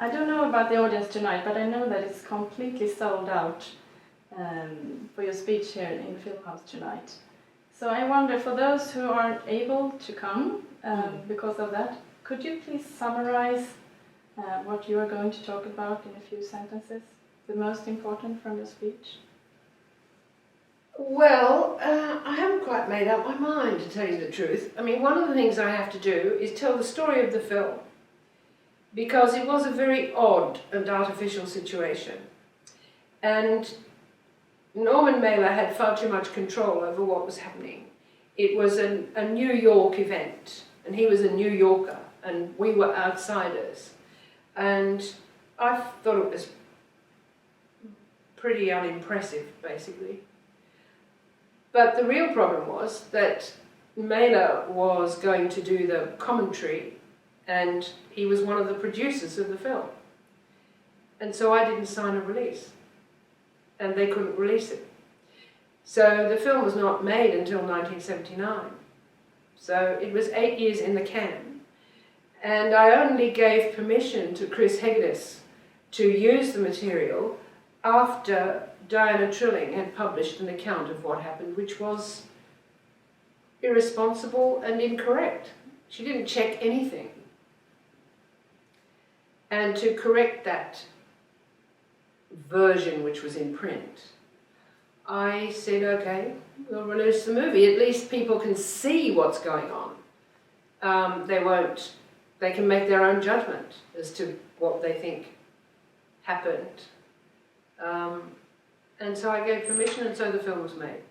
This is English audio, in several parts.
I don't know about the audience tonight, but I know that it's completely sold out for your speech here in Filmhouse tonight. So I wonder, for those who aren't able to come because of that, could you please summarize what you are going to talk about in a few sentences? The most important from your speech? Well, I haven't quite made up my mind, to tell you the truth. I mean, one of the things I have to do is tell the story of the film, because it was a very odd and artificial situation. And Norman Mailer had far too much control over what was happening. It was a New York event, and he was a New Yorker, and we were outsiders. And I thought it was pretty unimpressive, basically. But the real problem was that Mailer was going to do the commentary, and he was one of the producers of the film. And so I didn't sign a release, and they couldn't release it. So the film was not made until 1979. So it was 8 years in the can. And I only gave permission to Chris Hegedus to use the material after Diana Trilling had published an account of what happened, which was irresponsible and incorrect. She didn't check anything. And to correct that version, which was in print, I said, okay, we'll release the movie. At least people can see what's going on. They can make their own judgment as to what they think happened. And so I gave permission, and so the film was made.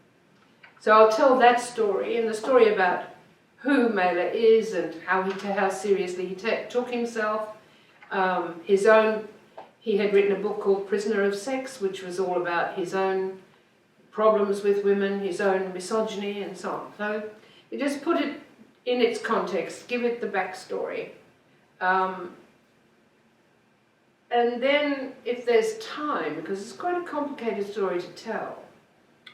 So I'll tell that story, and the story about who Mailer is and how seriously he took himself. He had written a book called Prisoner of Sex, which was all about his own problems with women, his own misogyny, and so on. So you just put it in its context, give it the backstory. And then, if there's time, because it's quite a complicated story to tell,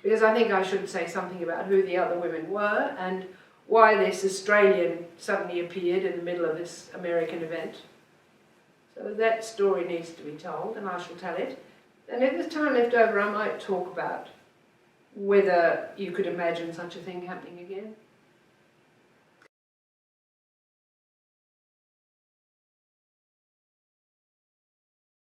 because I think I should say something about who the other women were and why this Australian suddenly appeared in the middle of this American event. So that story needs to be told, and I shall tell it. And if there's time left over, I might talk about whether you could imagine such a thing happening again.